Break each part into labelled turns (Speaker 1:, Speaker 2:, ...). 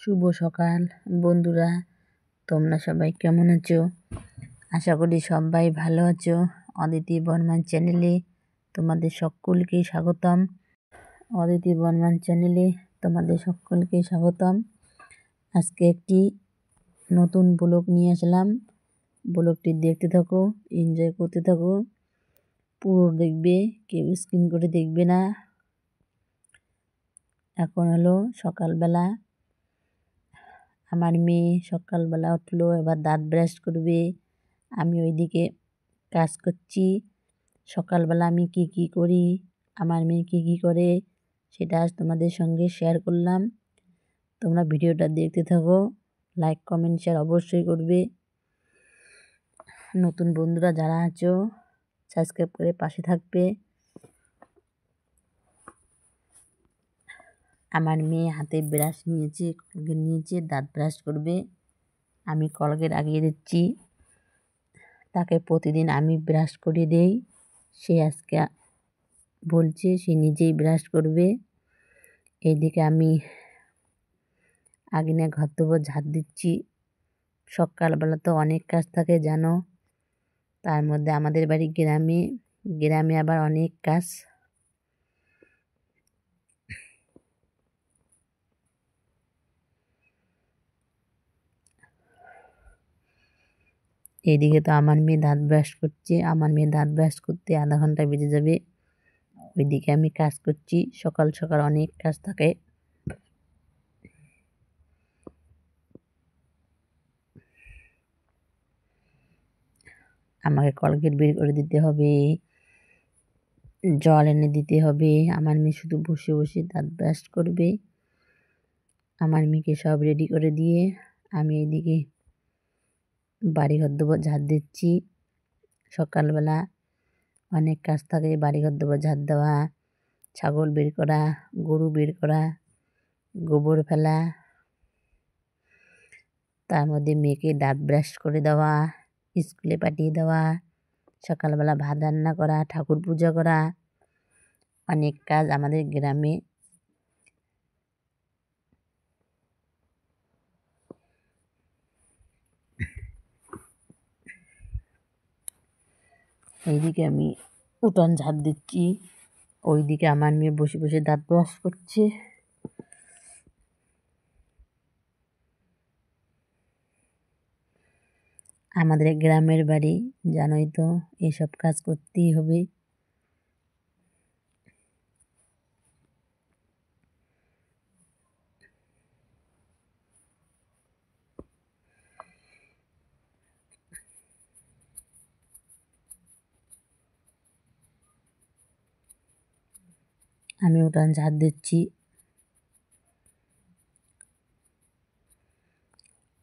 Speaker 1: শুভ সকাল বন্ধুরা, তোমরা সবাই কেমন আছো? আশা করি সবাই ভালো আছো। অদিতি বর্মন চ্যানেলে তোমাদের সকলকে স্বাগতম। অদিতি বর্মন চ্যানেলে তোমাদের সকলকে স্বাগতম। আজকে একটি নতুন ব্লগ নিয়ে আসলাম। ব্লগটি দেখতে থাকো, এনজয় করতে থাকো, পুরো দেখবে, কেউ স্কিপ করে দেখবে না। এখন হলো সকালবেলা। আমার মেয়ে সকালবেলা উঠলো, এবার দাঁত ব্রাশ করবে। আমি ওইদিকে কাজ করছি। সকালবেলা আমি কি করি, আমার মেয়ে কি করে, সেটা আজ তোমাদের সঙ্গে শেয়ার করলাম। তোমরা ভিডিওটা দেখতে থাকো, লাইক কমেন্ট শেয়ার অবশ্যই করবে। নতুন বন্ধুরা যারা আছো সাবস্ক্রাইব করে পাশে থাকবে। আমার মেয়ে হাতে ব্রাশ নিয়েছে, কলগেট নিয়েছে, দাঁত ব্রাশ করবে। আমি কলগেট আগিয়ে দিচ্ছি। তাকে প্রতিদিন আমি ব্রাশ করে দেই। সে আজকে বলছে সে নিজেই ব্রাশ করবে। এইদিকে আমি আগুনে ঘর দোবর ঝাড় দিচ্ছি। সকালবেলা তো অনেক কাজ থাকে জানো, তার মধ্যে আমাদের বাড়ি গ্রামে আবার অনেক কাজ। এইদিকে তো আমার মেয়ে দাঁত ব্রাশ করছে। আমার মেয়ে দাঁত ব্রাশ করতে আধা ঘন্টা বেজে যাবে। ওইদিকে আমি কাজ করছি। সকাল সকাল অনেক কাজ থাকে। আমাকে কলগেট বের করে দিতে হবে, জল এনে দিতে হবে। আমার মেয়ে শুধু বসে বসে দাঁত ব্রাশ করবে। আমার মেয়েকে সব রেডি করে দিয়ে আমি এইদিকে বাড়িঘর দোবর ঝাড় দিচ্ছি। সকালবেলা অনেক কাজ থাকে, বাড়িঘর দোবর ঝাড় দেওয়া, ছাগল বের করা, গরু বের করা, গোবর ফেলা, তার মধ্যে মেয়েকে দাঁত ব্রাশ করে দেওয়া, স্কুলে পাঠিয়ে দেওয়া, সকালবেলা ভাত রান্না করা, ঠাকুর পূজা করা, অনেক কাজ আমাদের গ্রামে। এইদিকে আমি উঠোন ঝাড় দিচ্ছি। ওইদিকে আমার মেয়ে বসে বসে দাঁত ব্রাশ করছে। আমাদের গ্রামের বাড়ি, জানোই তো, এসব কাজ করতেই হবে। আমি উঠান ঝাড় দিচ্ছি।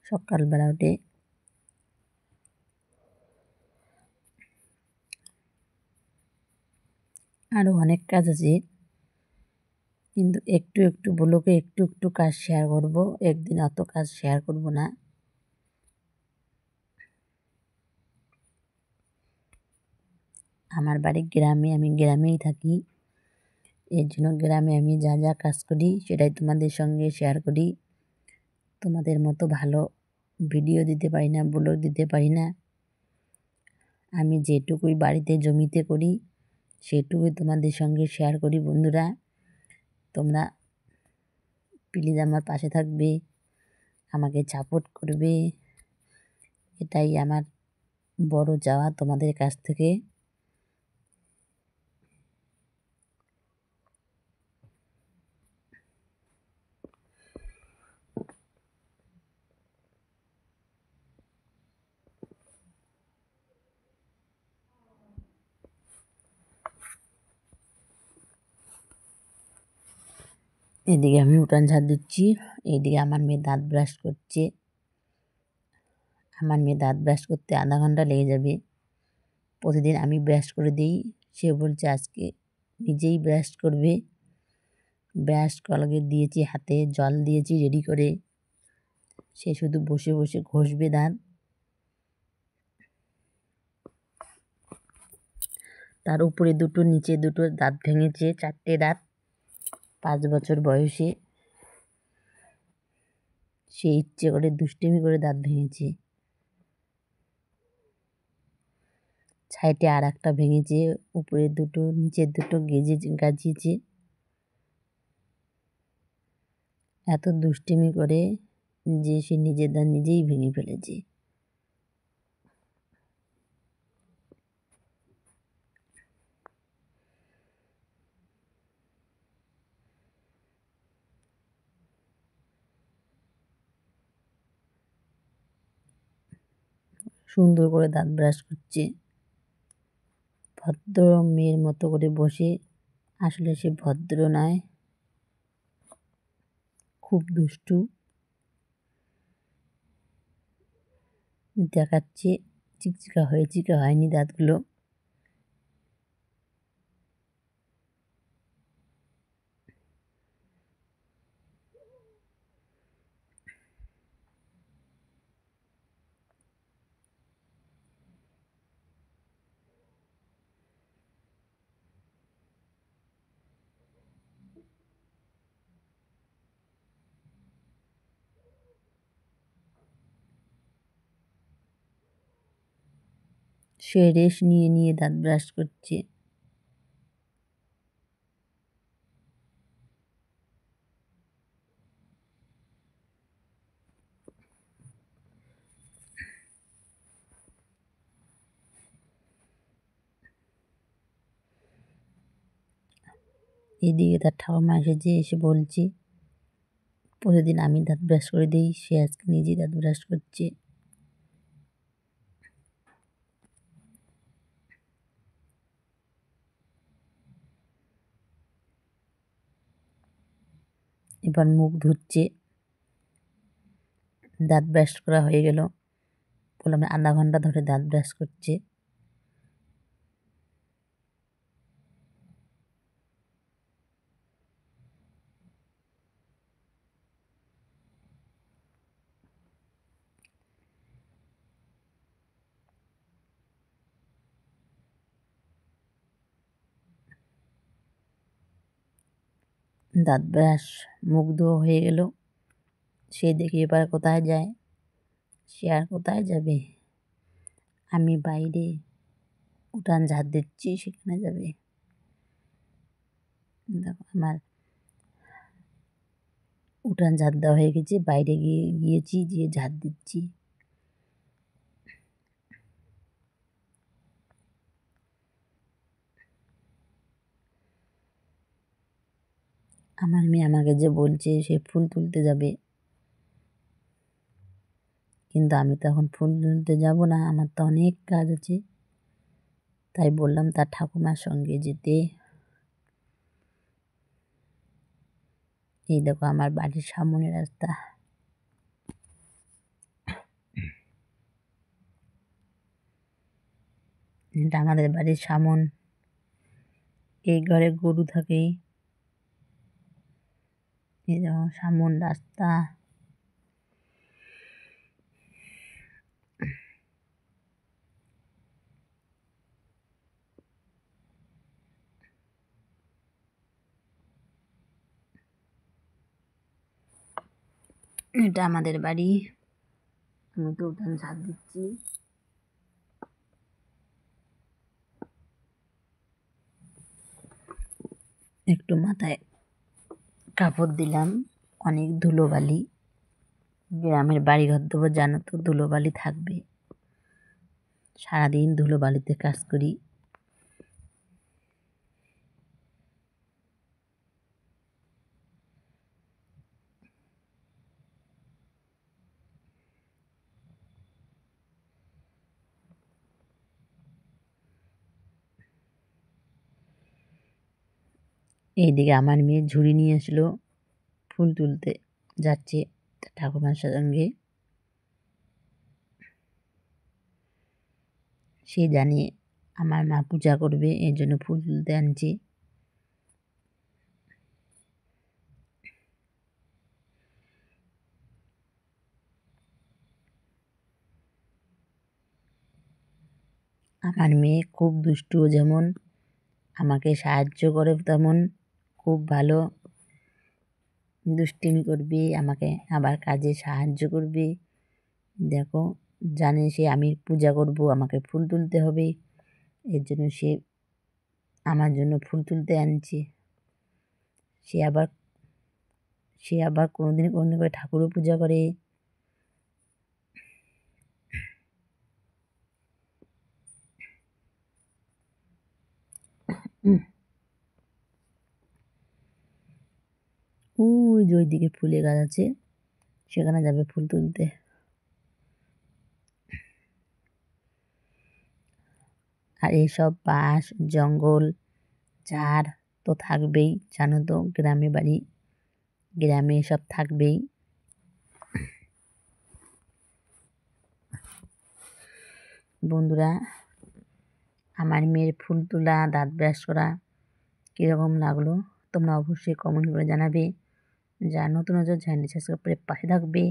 Speaker 1: সকালবেলা উঠে আরও অনেক কাজ আছে, কিন্তু একটু একটু ব্লগে একটু একটু কাজ শেয়ার করব। একদিন অত কাজ শেয়ার করব না। আমার বাড়ি গ্রামে, আমি গ্রামেই থাকি। এর জন্য গ্রামে আমি যা যা কাজ করি সেটাই তোমাদের সঙ্গে শেয়ার করি। তোমাদের মতো ভালো ভিডিও দিতে পারি না, ব্লগ দিতে পারি না। আমি যেটুকুই বাড়িতে জমিতে করি সেটুকুই তোমাদের সঙ্গে শেয়ার করি। বন্ধুরা, তোমরা প্লিজ আমার পাশে থাকবে, আমাকে সাপোর্ট করবে, এটাই আমার বড় চাওয়া তোমাদের কাছ থেকে। এদিকে আমি উঠান ঝাড় দিচ্ছি, এইদিকে আমার মেয়ে দাঁত ব্রাশ করছে। আমার মেয়ে দাঁত ব্রাশ করতে আধা ঘন্টা লেগে যাবে। প্রতিদিন আমি ব্রাশ করে দিই, সে বলছে আজকে নিজেই ব্রাশ করবে। ব্রাশ কলগেট দিয়েছি, হাতে জল দিয়েছি রেডি করে, সে শুধু বসে বসে ঘষবে দাঁত। তার উপরে দুটো নিচে দুটো দাঁত ভেঙেছে, 4টে দাঁত, 5 বছর বয়সে। সে ইচ্ছে করে দুষ্টুমি করে দাঁত ভেঙেছে। সাইডে আর একটা ভেঙেছে, উপরের দুটো নিচের দুটো গাজিয়েছে। এত দুষ্টুমি করে যে সে নিজের দাঁত নিজেই ভেঙে ফেলেছে। সুন্দর করে দাঁত ব্রাশ করছে, ভদ্র মেয়ের মতো করে বসে। আসলে সে ভদ্র নয়, খুব দুষ্টু দেখাচ্ছে। চিকচিকা হয়নি দাঁতগুলো। সে রেস্ট নিয়ে দাঁত ব্রাশ করছে। এদিকে তার ঠাকুমা এসে বলছে, প্রতিদিন আমি দাঁত ব্রাশ করে দিই, সে আজকে নিজেই দাঁত ব্রাশ করছে। এবার মুখ ধুচ্ছে। দাঁত ব্রাশ করা হয়ে গেল। বললাম 1/2 ঘন্টা ধরে দাঁত ব্রাশ করছে। দাঁত ব্রাশ মুখ ধোয়া হয়ে গেল। সে দেখি এবার কোথায় যায়? সে আর কোথায় যাবে? আমি বাইরে উঠান ঝাড় দিচ্ছি, সেখানে যাবে। দেখো আমার উঠান ঝাড় দেওয়া হয়ে গেছে, বাইরে গিয়ে ঝাড় দিচ্ছি। আমার মেয়ে আমাকে যে বলছে সে ফুল তুলতে যাবে, কিন্তু আমি তো এখন ফুল তুলতে যাব না, আমার তো অনেক কাজ আছে। তাই বললাম তার ঠাকুমার সঙ্গে যেতে। এই দেখো আমার বাড়ির সামনে রাস্তা। এটা আমাদের বাড়ির সামন। এই ঘরে গরু থাকে। এই দেখো সামন রাস্তা। এটা আমাদের বাড়ি। আমি তো উঠান ঝাড় দিচ্ছি। একটু মাথায় কাপড় দিলাম, অনেক ধুলোবালি। গ্রামের বাড়িঘর দেবো, জানো তো ধুলোবালি থাকবে। সারাদিন ধুলোবালিতে কাজ করি। এইদিকে আমার মেয়ে ঝুড়ি নিয়ে আসলো, ফুল তুলতে যাচ্ছে ঠাকুমার সঙ্গে। সে জানে আমার মা পূজা করবে, এর জন্য ফুল তুলতে আনছে। আমার মেয়ে খুব দুষ্টু, যেমন আমাকে সাহায্য করে তেমন। খুব ভালো। দুষ্টিমি করবে, আমাকে আবার কাজে সাহায্য করবে। দেখো, জানে সে আমি পূজা করব, আমাকে ফুল তুলতে হবে, এর জন্য সে আমার জন্য ফুল তুলতে আনছে। সে আবার কোনোদিন করে ঠাকুরও পূজা করে। ওই যে ওইদিকে ফুলের গাছ আছে, সেখানে যাবে ফুল তুলতে। আর এইসব বাঁশ জঙ্গল ঝাড় তো থাকবেই, জানো তো গ্রামে এসব থাকবেই। বন্ধুরা, আমার মেয়ের ফুল তোলা, দাঁত ব্রাশ করা কীরকম লাগলো তোমরা অবশ্যই কমেন্ট করে জানাবে। যারা নতুন চ্যানেলটি সাবস্ক্রাইব করে পাশে থাকবে।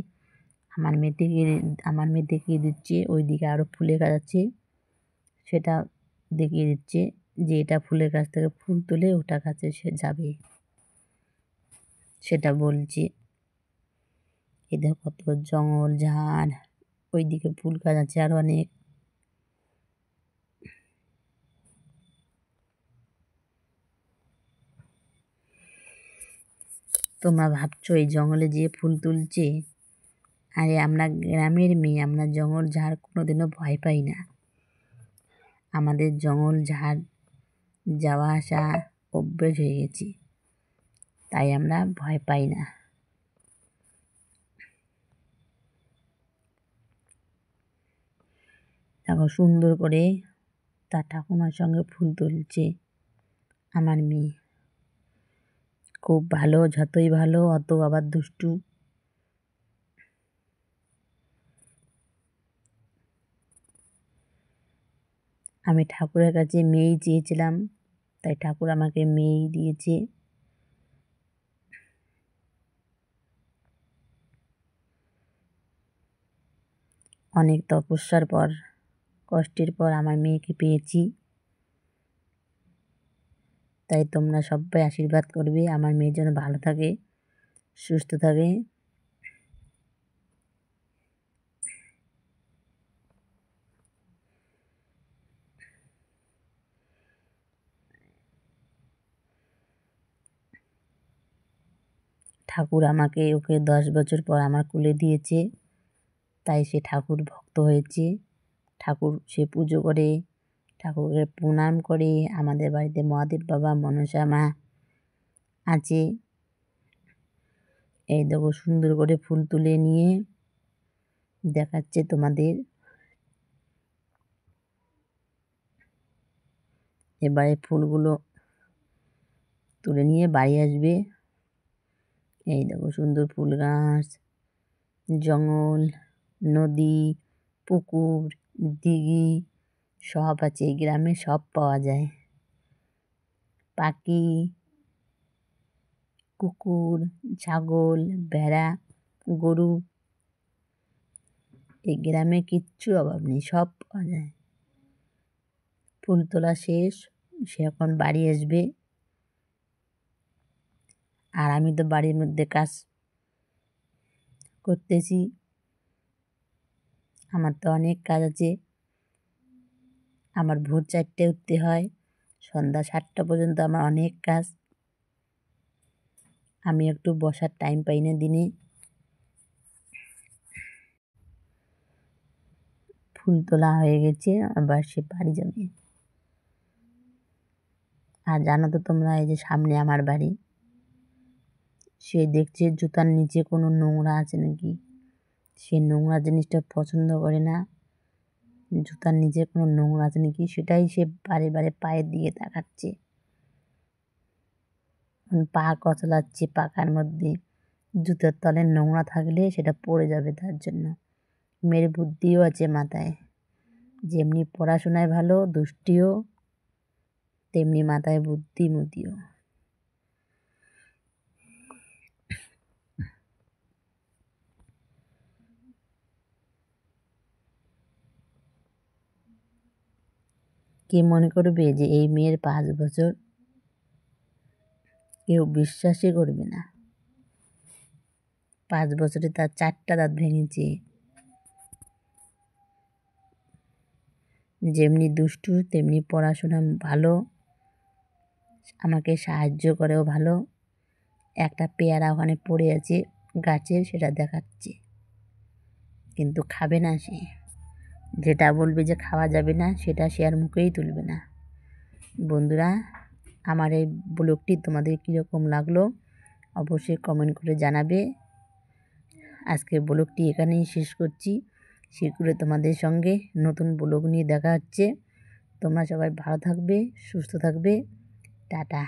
Speaker 1: আমার মেয়ে দেখিয়ে দিচ্ছে ওইদিকে আরও ফুলের গাছ আছে, সেটা দেখিয়ে দিচ্ছে যে এটা ফুলের গাছ থেকে ফুল তুলে ওটা গাছে সে যাবে, সেটা বলছে। এদের কত জঙ্গল ঝাড়, ওইদিকে ফুল গাছ আছে আরও অনেক। তোমরা ভাবছো এই জঙ্গলে যেয়ে ফুল তুলছে, আরে আমরা গ্রামের মেয়ে, আমরা জঙ্গল ঝাড় কোনোদিনও ভয় পাই না। আমাদের জঙ্গল ঝাড় যাওয়া আসা অভ্যেস হয়ে গেছে, তাই আমরা ভয় পাই না। দেখো সুন্দর করে তার ঠাকুমার সঙ্গে ফুল তুলছে আমার মেয়ে। খুব ভালো, যতই ভালো অত আবার দুষ্টু। আমি ঠাকুরের কাছে মেয়েই চেয়েছিলাম, তাই ঠাকুর আমাকে মেয়েই দিয়েছে। অনেক তপস্যার পর, কষ্টের পর আমার মেয়েকে পেয়েছি। তাই তোমরা সবাই আশীর্বাদ করবে আমার মেয়ের যেন ভালো থাকে, সুস্থ থাকে। ঠাকুর আমাকে ওকে 10 বছর পর আমার কোলে দিয়েছে, তাই সে ঠাকুর ভক্ত হয়েছে। ঠাকুর সে পুজো করে, ঠাকুরকে প্রণাম করে। আমাদের বাড়িতে মহাদেব বাবা মনসা মা আছে। এই দেখো সুন্দর করে ফুল তুলে নিয়ে দেখাচ্ছে তোমাদের। এবারে ফুলগুলো তুলে নিয়ে বাড়ি আসবে। এই দেখো সুন্দর ফুল গাছ, জঙ্গল, নদী, পুকুর, দিঘি সব আছে। এই গ্রামে সব পাওয়া যায়। পাখি, কুকুর, ছাগল, ভেড়া, গরু, এই গ্রামে কিচ্ছু অভাব নেই, সব পাওয়া যায়। ফুল তোলা শেষ, সে এখন বাড়ি আসবে। আর আমি তো বাড়ির মধ্যে কাজ করতেছি, আমার তো অনেক কাজ আছে। আমার ভোর 4টায় উঠতে হয়, সন্ধ্যা 7টা পর্যন্ত আমার অনেক কাজ। আমি একটু বসার টাইম পাই না দিনে। ফুল তোলা হয়ে গেছে, আবার সে বাড়ি যাবে। আর জানো তো তোমরা, এই যে সামনে আমার বাড়ি, সে দেখছে জুতার নিচে কোনো নোংরা আছে নাকি। সে নোংরা জিনিসটা পছন্দ করে না, জুতার নিচে কোনো নোংরা আছে নাকি সেটাই সে বারে বারে পায়ের দিকে তাকাচ্ছে। পা কচলাচ্ছে পাকার মধ্যে, জুতার তলে নোংরা থাকলে সেটা পড়ে যাবে, তার জন্য। মেয়ের বুদ্ধিও আছে মাথায়, যেমনি পড়াশোনায় ভালো দুষ্টিও, তেমনি মাথায় বুদ্ধিমতিও। কে মনে করবে যে এই মেয়ের 5 বছর, কেউ বিশ্বাসই করবে না। 5 বছরে তার 4টা দাঁত ভেঙেছে। যেমনি দুষ্টু তেমনি পড়াশোনা ভালো, আমাকে সাহায্য করেও ভালো। একটা পেয়ারা ওখানে পড়ে আছে গাছে, সেটা দেখাচ্ছে, কিন্তু খাবে না সে। যেটা বলবে যে খাওয়া যাবে না সেটা সে আর মুখেই তুলবে না। বন্ধুরা, আমার এই ব্লগটি তোমাদের কীরকম লাগলো অবশ্যই কমেন্ট করে জানাবে। আজকে ব্লগটি এখানেই শেষ করছি। শীঘ্রই তোমাদের সঙ্গে নতুন ব্লগ নিয়ে দেখা হচ্ছে। তোমরা সবাই ভালো থাকবে, সুস্থ থাকবে। টাটা।